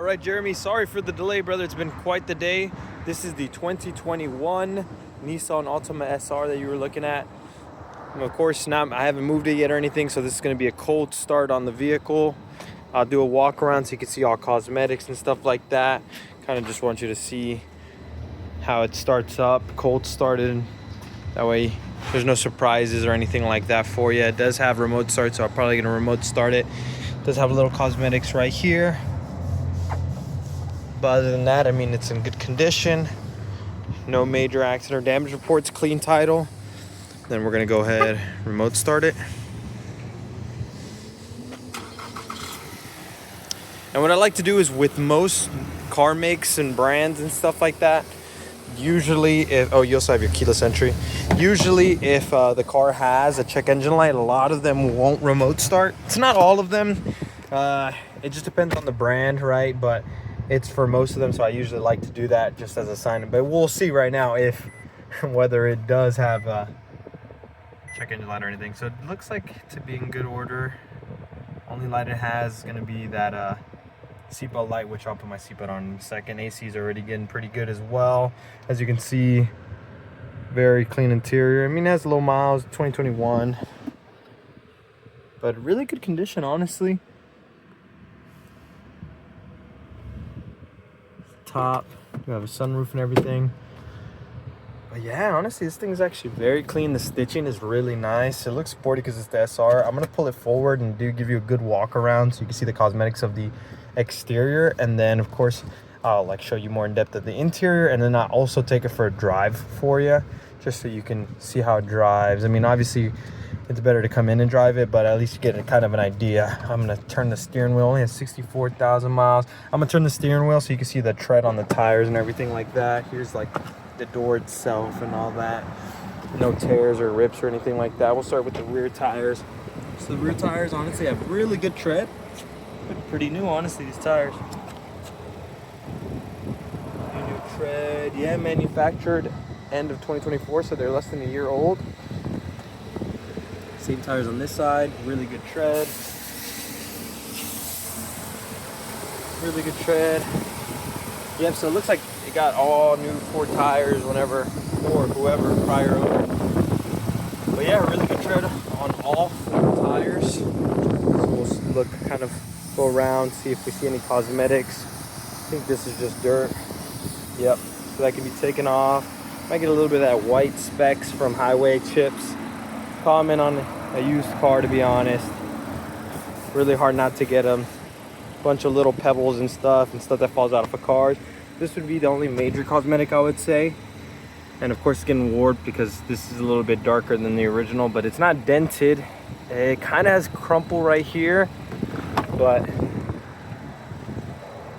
right, Jeremy, sorry for the delay, brother. It's been quite the day. This is the 2021 Nissan Altima SR that you were looking at. And of course, I haven't moved it yet or anything, so this is going to be a cold start on the vehicle. I'll do a walk around so you can see all cosmetics and stuff like that. Kind of just want you to see how it starts up, cold started. That way there's no surprises or anything like that for you. It does have remote start, so I'm probably going to remote start it. It does have a little cosmetics right here. But other than that, I mean, it's in good condition. No major accident or damage reports, clean title. Then we're going to go ahead, remote start it. And what I like to do is with most car makes and brands and stuff like that, usually if, oh, you also have your keyless entry. Usually if the car has a check engine light, a lot of them won't remote start. It's not all of them. It just depends on the brand, right? But it's for most of them, so I usually like to do that just as a sign. But we'll see right now if whether it does have a check engine light or anything. So it looks like to be in good order. Only light it has is going to be that seatbelt light, which I'll put my seatbelt on in a second. AC is already getting pretty good as well. As you can see, very clean interior. I mean, it has low miles, 2021, but really good condition, honestly. Top, you have a sunroof and everything. But yeah, honestly, this thing is actually very clean. The stitching is really nice. It looks sporty because it's the SR. I'm gonna pull it forward and give you a good walk around so you can see the cosmetics of the exterior, and then of course I'll like show you more in depth of the interior, and then I'll also take it for a drive for you just so you can see how it drives. I mean, obviously it's better to come in and drive it, but at least you get kind of an idea. I'm gonna turn the steering wheel. Only has 64,000 miles. I'm gonna turn the steering wheel so you can see the tread on the tires and everything like that. Here's like the door itself and all that. No tears or rips or anything like that. We'll start with the rear tires. So the rear tires honestly have really good tread. Pretty new, honestly, these tires. New tread, yeah, manufactured end of 2024, so they're less than a year old. Same tires on this side, really good tread. Really good tread. Yep, so it looks like it got all new Ford tires whenever, or whoever, prior owner. But yeah, really good tread on all four tires. So we'll look kind of go around, see if we see any cosmetics. I think this is just dirt. Yep, so that can be taken off. Might get a little bit of that white specks from highway chips. Common on a used car, to be honest. Really hard not to get them. Bunch of little pebbles and stuff that falls out of a car. This would be the only major cosmetic, I would say. And of course it's getting warped because this is a little bit darker than the original, but it's not dented. It kind of has crumple right here, but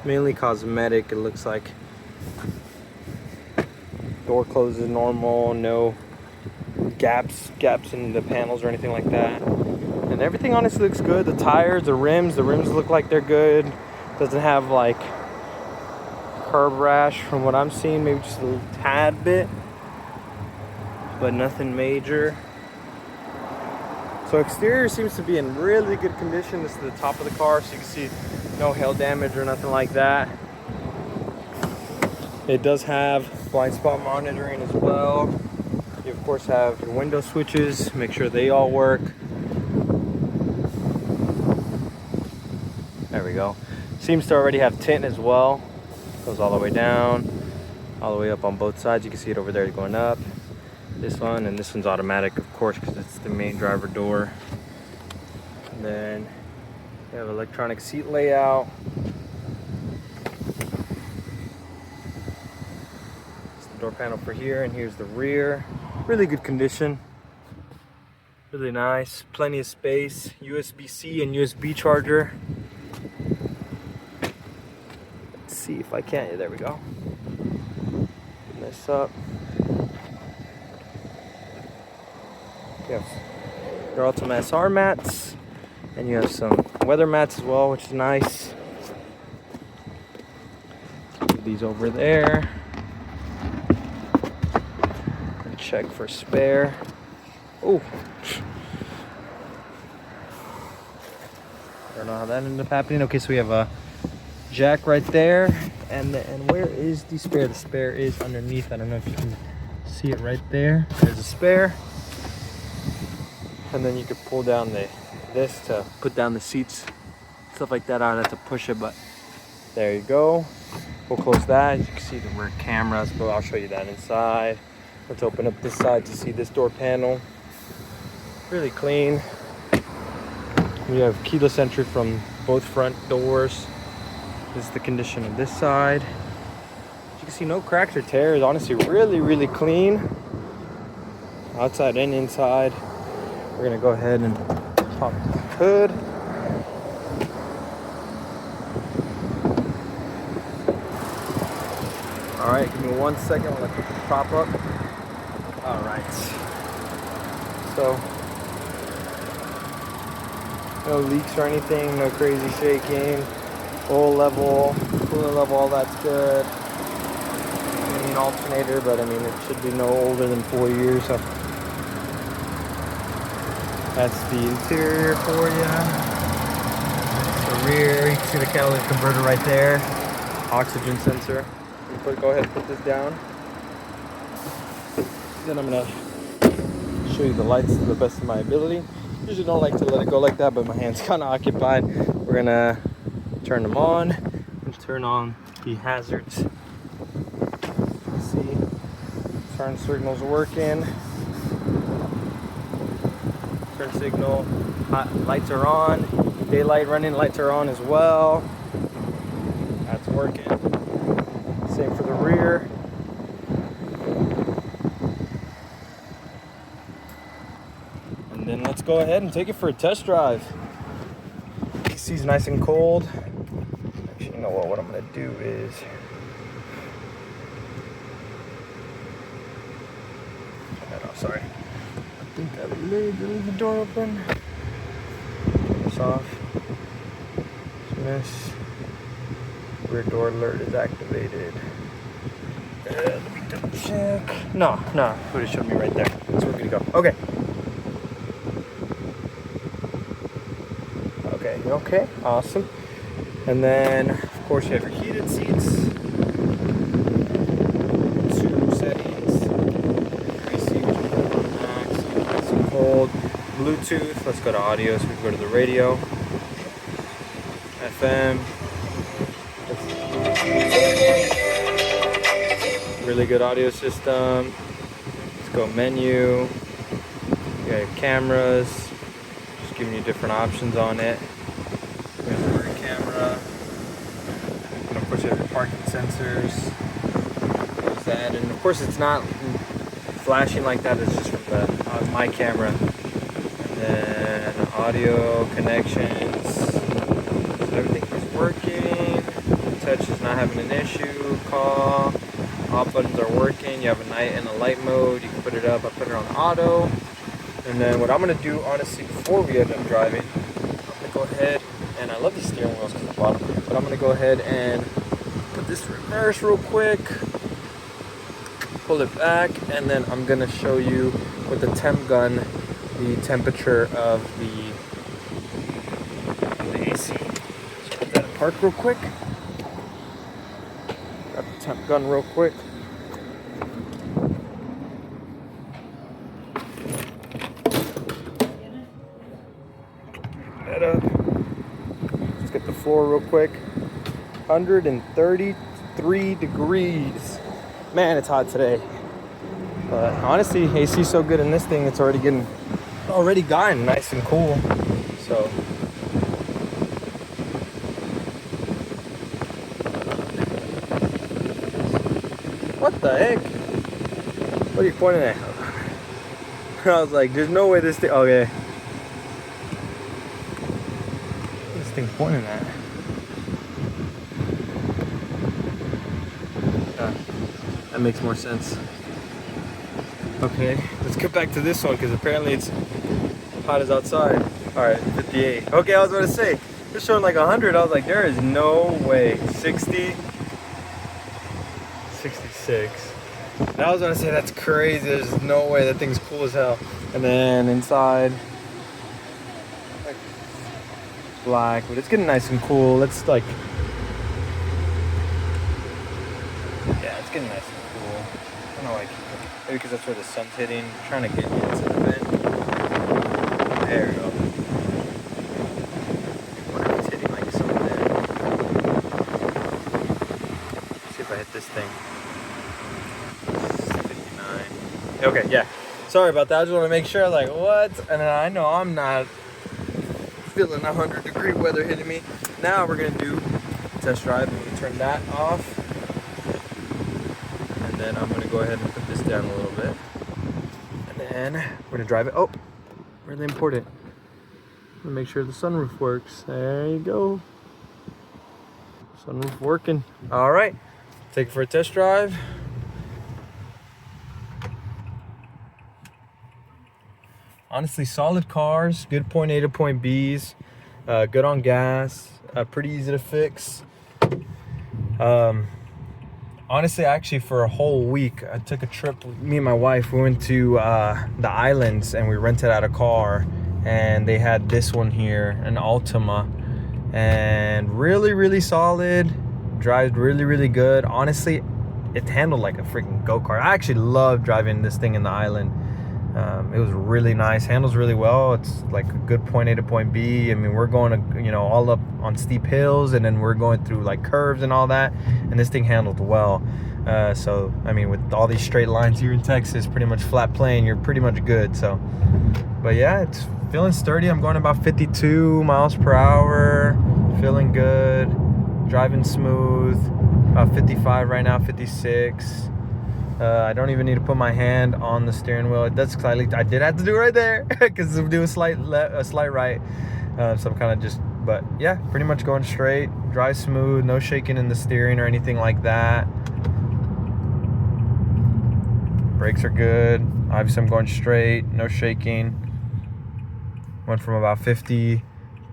mainly cosmetic. It looks like door closes normal, no gaps in the panels or anything like that, and everything honestly looks good. The tires, the rims look like they're good. Doesn't have like curb rash from what I'm seeing, maybe just a little tad bit, but nothing major. So exterior seems to be in really good condition. This is the top of the car, so you can see no hail damage or nothing like that. It does have blind spot monitoring as well. You of course have your window switches, make sure they all work. There we go. Seems to already have tint as well. Goes all the way down, all the way up on both sides. You can see it over there going up. This one, and this one's automatic, of course, because it's the main driver door. And then you have electronic seat layout. It's the door panel for here, and here's the rear. Really good condition. Really nice. Plenty of space. USB-C and USB charger. Let's see if I can. Yeah, there we go. Open this up. You have your Altima SR mats, and you have some weather mats as well, which is nice. Put these over there. And check for spare. Oh, I don't know how that ended up happening. Okay, so we have a jack right there. And where is the spare? The spare is underneath. I don't know if you can see it right there. There's a spare. And then you could pull down this to put down the seats, stuff like that. I'd have to push it, but there you go. We'll close that. You can see the rear cameras, but I'll show you that inside. Let's open up this side to see this door panel. Really clean. We have keyless entry from both front doors. This is the condition of this side. As you can see, no cracks or tears. Honestly, really, really clean. Outside and inside. We're gonna go ahead and pop the hood. All right, give me 1 second while I put the prop up. All right. So, no leaks or anything, no crazy shaking. Oil level, coolant level, all that's good. Main alternator, but I mean, it should be no older than 4 years. So that's the interior for you. The rear, you can see the catalytic converter right there. Oxygen sensor. Go ahead and put this down. Then I'm gonna show you the lights to the best of my ability. Usually don't like to let it go like that, but my hand's kind of occupied. We're gonna turn them on and turn on the hazards. See, turn signal's working. Turn signal, lights are on. Daylight running, lights are on as well. That's working. Same for the rear. And then let's go ahead and take it for a test drive. AC's nice and cold. Actually, you know what I'm gonna do is turn that off, sorry. I think I leave the door open. Turn this off. This. Rear door alert is activated. Let me double check. No, what it showed me right there. So we're good to go. Okay. Okay, awesome. And then, of course, you have your heated seats. 2 settings. Your AC, which is max, nice and cold. Bluetooth. Let's go to audio, so we can go to the radio. FM. Really good audio system. Let's go menu. You got your cameras. Just giving you different options on it. You have the rear camera. And of course you have your parking sensors. There's that. And of course it's not flashing like that. It's just from my camera. And then audio connections. So everything is working. Touch is not having an issue. Call. All buttons are working. You have a night and a light mode. You can put it up. I put it on auto. And then what I'm going to do, honestly, before we end up driving, I'm going to go ahead, and I love these steering wheels because of the bottom, but I'm going to go ahead and put this reverse real quick, pull it back, and then I'm going to show you with the temp gun the temperature of the AC. Let's put that in park real quick. Got the temp gun real quick. That up. Let's get the floor real quick. 133 degrees. Man, it's hot today. But honestly, AC's so good in this thing, it's already gotten nice and cool. So what the heck? What are you pointing at? I was like, there's no way this thing. Okay. What's this thing pointing at? That makes more sense. Okay, let's get back to this one because apparently it's hot as outside. Alright, 58. Okay, I was going to say, it's showing like 100. I was like, there is no way. 60. 66. And I was going to say, that's crazy. There's no way. That thing's cool as hell. And then inside, like black, but it's getting nice and cool. Let's like It's getting nice and cool. I don't know why I keep it. Maybe because that's where the sun's hitting. I'm trying to get into the vent. There we go. I wonder if it's hitting like something there. Let's see if I hit this thing. 59. Okay, yeah. Sorry about that. I just want to make sure, like, what? And I know I'm not feeling 100-degree weather hitting me. Now we're going to do a test drive. I'm going to turn that off. And then I'm going to go ahead and put this down a little bit. And then we're going to drive it. Oh, really important. I'm going to make sure the sunroof works. There you go. Sunroof working. All right. Take it for a test drive. Honestly, solid cars, good point A to point B's, good on gas, pretty easy to fix. Honestly, actually, for a whole week, I took a trip with me and my wife. We went to the islands and we rented out a car, and they had this one here, an Altima, and really, really solid, drives really, really good. Honestly, it handled like a freaking go-kart. I actually love driving this thing in the island. It was really nice, handles really well. It's like a good point A to point B. I mean, we're going to, you know, all up on steep hills, and then we're going through like curves and all that, and this thing handled well. So I mean, with all these straight lines here in Texas, pretty much flat plane, you're pretty much good. So, but yeah, it's feeling sturdy. I'm going about 52 miles per hour, feeling good, driving smooth. About 55 right now, 56. I don't even need to put my hand on the steering wheel. That's because I did have to do it right there because I'm doing a slight right. So I'm kind of just, but yeah, pretty much going straight, drive smooth, no shaking in the steering or anything like that. Brakes are good. Obviously, I'm going straight, no shaking. Went from about 50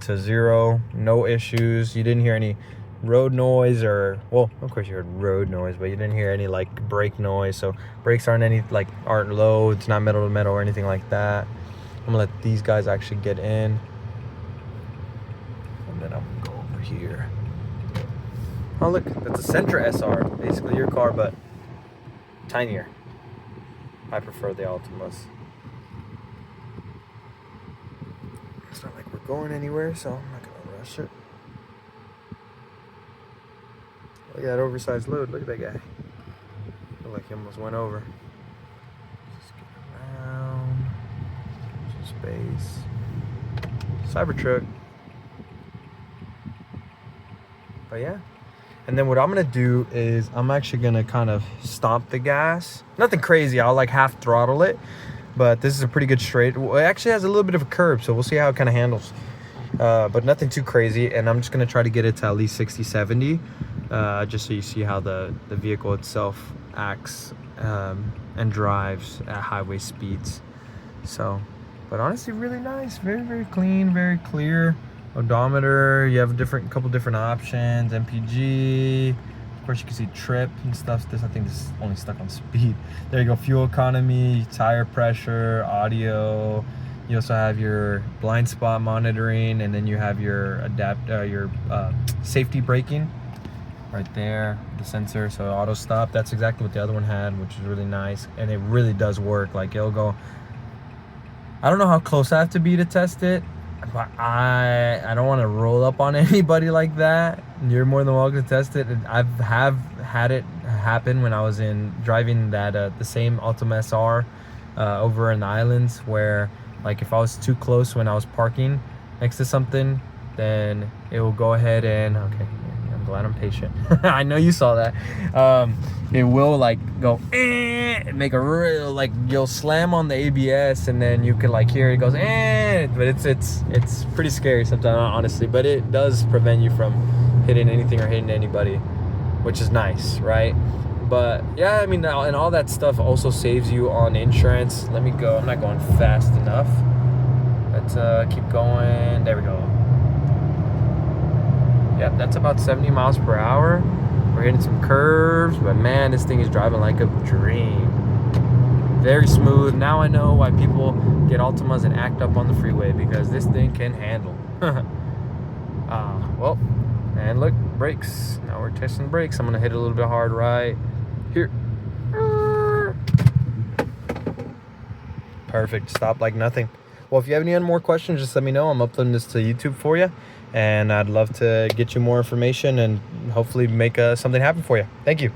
to 0, no issues. You didn't hear any road noise, or, well, of course you heard road noise, but you didn't hear any like brake noise. So brakes aren't low. It's not metal to metal or anything like that. I'm gonna let these guys actually get in, and then I'm gonna go over here. Oh look, that's a Sentra SR, basically your car but tinier. I prefer the Altimas. It's not like we're going anywhere, so I'm not gonna rush it. Look at that oversized load. Look at that guy. Look like he almost went over. Just get around. Some space. Cybertruck. But yeah. And then what I'm going to do is I'm actually going to kind of stomp the gas. Nothing crazy. I'll like half throttle it. But this is a pretty good straight. Well, it actually has a little bit of a curve, so we'll see how it kind of handles. But nothing too crazy. And I'm just going to try to get it to at least 60, 70. Just so you see how the vehicle itself acts and drives at highway speeds. So, but honestly, really nice, very, very clean, very clear. Odometer, you have a couple different options. MPG, of course you can see trip and stuff. I think this is only stuck on speed. There you go, fuel economy, tire pressure, audio. You also have your blind spot monitoring, and then you have your safety braking. Right there, the sensor, so auto stop. That's exactly what the other one had, which is really nice, and it really does work. Like, it'll go, I don't know how close I have to be to test it, but I don't want to roll up on anybody like that. You're more than welcome to test it. I've had it happen when I was driving that the same Altima SR over in the islands, where like if I was too close when I was parking next to something, then it will go ahead and, okay, I'm glad I'm patient. I know you saw that. It will like go make a real, like, you'll slam on the ABS, and then you can like hear it goes but it's pretty scary sometimes, honestly, but it does prevent you from hitting anything or hitting anybody, which is nice, right? But yeah, I mean, and all that stuff also saves you on insurance. Let me go. I'm not going fast enough. Let's keep going. There we go. Yep, that's about 70 miles per hour. We're hitting some curves, but man, this thing is driving like a dream. Very smooth. Now I know why people get Altimas and act up on the freeway, because this thing can handle. Well, and look, brakes. Now we're testing brakes. I'm gonna hit it a little bit hard right. Here. Perfect. Stop like nothing. Well, if you have any more questions, just let me know. I'm uploading this to YouTube for you, and I'd love to get you more information and hopefully make something happen for you. Thank you.